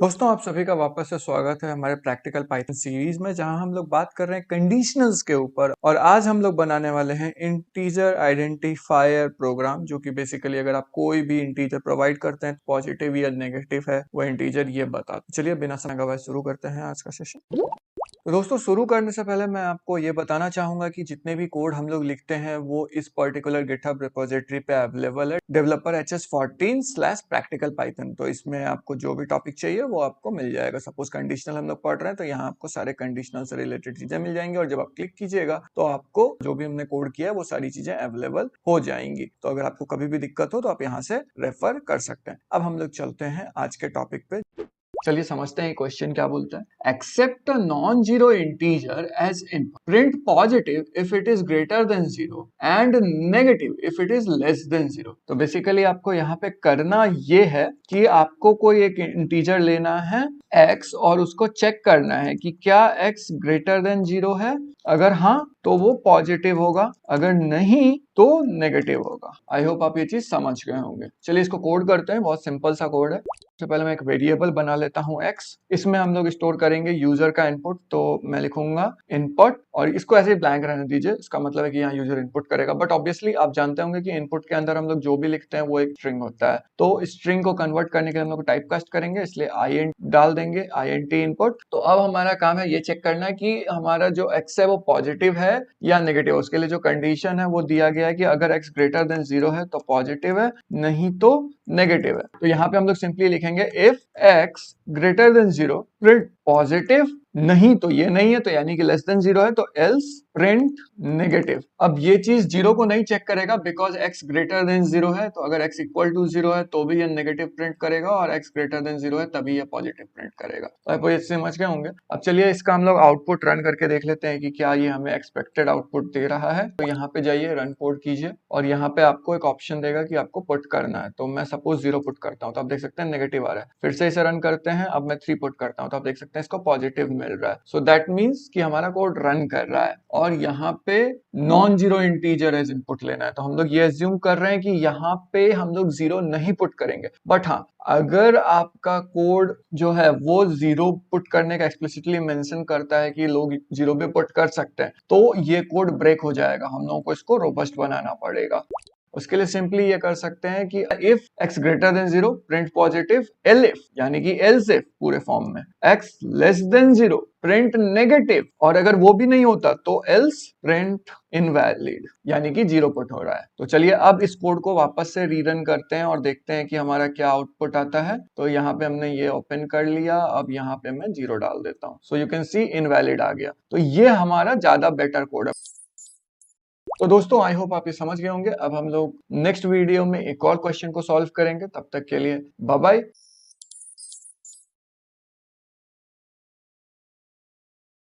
दोस्तों आप सभी का वापस से स्वागत है हमारे प्रैक्टिकल पाइथन सीरीज में, जहां हम लोग बात कर रहे हैं कंडीशनल्स के ऊपर। और आज हम लोग बनाने वाले हैं इंटीजर आइडेंटिफायर प्रोग्राम, जो कि बेसिकली अगर आप कोई भी इंटीजर प्रोवाइड करते हैं, पॉजिटिव या नेगेटिव है वो इंटीजर ये बताते। चलिए बिना समय गवाए शुरू करते हैं आज का सेशन। तो दोस्तों शुरू करने से पहले मैं आपको ये बताना चाहूंगा कि जितने भी कोड हम लोग लिखते हैं वो इस पर्टिकुलर गिटहब रिपोजिटरी पे अवेलेबल है, डेवलपर HS14/प्रैक्टिकल पाइथन। तो इसमें आपको जो भी टॉपिक चाहिए वो आपको मिल जाएगा। सपोज कंडीशनल हम लोग पढ़ रहे हैं तो यहाँ आपको सारे कंडीशनल से रिलेटेड चीजें मिल जाएंगी, और जब आप क्लिक कीजिएगा तो आपको जो भी हमने कोड किया है वो सारी चीजें अवेलेबल हो जाएंगी। तो अगर आपको कभी भी दिक्कत हो तो आप यहाँ से रेफर कर सकते हैं। अब हम लोग चलते हैं आज के टॉपिक पे। चलिए समझते हैं क्वेश्चन क्या बोलता है। Accept a non zero integer as input, print positive if it is greater than zero and negative if it is less than zero. तो बेसिकली आपको यहाँ पे करना ये है कि आपको कोई एक इंटीजर लेना है x और उसको चेक करना है कि क्या x ग्रेटर देन जीरो है। अगर हाँ तो वो पॉजिटिव होगा, अगर नहीं तो नेगेटिव होगा। आई होप आप ये चीज समझ गए होंगे। चलिए इसको कोड करते हैं, बहुत सिंपल सा कोड है। सबसे पहले मैं एक वेरिएबल बना लेता हूं x। इसमें हम लोग स्टोर करेंगे यूजर का इनपुट। तो मैं लिखूंगा इनपुट और इसको ऐसे ही ब्लैंक रहने दीजिए। इसका मतलब है कि यहाँ यूजर इनपुट करेगा, बट ऑब्वियसली आप जानते होंगे कि इनपुट के अंदर हम लोग जो भी लिखते हैं वो एक स्ट्रिंग होता है। तो स्ट्रिंग को कन्वर्ट करने के लिए हम लोग टाइप कास्ट करेंगे, इसलिए int डाल देंगे, int इनपुट। तो अब हमारा काम है ये चेक करना कि हमारा जो x है वो पॉजिटिव है या नेगेटिव। उसके लिए जो कंडीशन है वो दिया गया है कि अगर x ग्रेटर देन जीरो है तो पॉजिटिव है, नहीं तो नेगेटिव है। तो यहाँ पे हम लोग सिंपली लिखेंगे if x greater than zero print positive, नहीं तो ये नहीं है तो यानी कि लेस देन जीरो है तो एल्स प्रिंट नेगेटिव। अब ये चीज जीरो को नहीं चेक करेगा because x greater than zero है। तो अगर x इक्वल टू जीरो है तो भी ये नेगेटिव प्रिंट करेगा, और x ग्रेटर देन जीरो है तभी ये पॉजिटिव प्रिंट करेगा। तो आप ये समझ गए होंगे। अब चलिए इसका हम लोग आउटपुट रन करके देख लेते हैं कि क्या ये हमें एक्सपेक्टेड आउटपुट दे रहा है। तो यहाँ पे जाइए, रन कोड कीजिए, और यहाँ पे आपको एक ऑप्शन देगा कि आपको पुट करना है। तो मैं सपोज 0 पुट करता हूँ तो आप देख सकते हैं नेगेटिव आ रहा है। फिर से इसे रन करते हैं, अब मैं 3 पुट करता हूँ तो आप देख सकते हैं इसको पॉजिटिव मिल रहा है। सो दैट मीन्स कि हमारा कोड रन कर रहा है। और यहाँ पे non zero integer as input लेना है। तो हम लोग ये एज्यूम कर रहे हैं कि यहाँ पे हम लोग जीरो नहीं पुट करेंगे, बट हाँ अगर आपका कोड जो है वो जीरो पुट करने का एक्सप्लिसिटली मेंशन करता है कि लोग जीरो भी पुट कर सकते हैं, तो ये कोड ब्रेक हो जाएगा। हम लोगों को इसको रोबस्ट बनाना पड़ेगा। उसके लिए सिंपली ये कर सकते हैं कि if x greater than zero print positive, L if यानी कि एल्स इफ पूरे फॉर्म में, x less than zero print negative, और अगर वो भी नहीं होता तो एल्स प्रिंट इनवैलिड यानी कि जीरो पुट हो रहा है। तो चलिए अब इस कोड को वापस से रीरन करते हैं और देखते हैं कि हमारा क्या आउटपुट आता है। तो यहाँ पे हमने ये ओपन कर लिया, अब यहाँ पे मैं जीरो डाल देता हूँ। So you can see invalid आ गया। तो ये हमारा ज्यादा बेटर कोड है। तो दोस्तों आई होप आप ये समझ गए होंगे। अब हम लोग नेक्स्ट वीडियो में एक और क्वेश्चन को सॉल्व करेंगे। तब तक के लिए बाय बाय।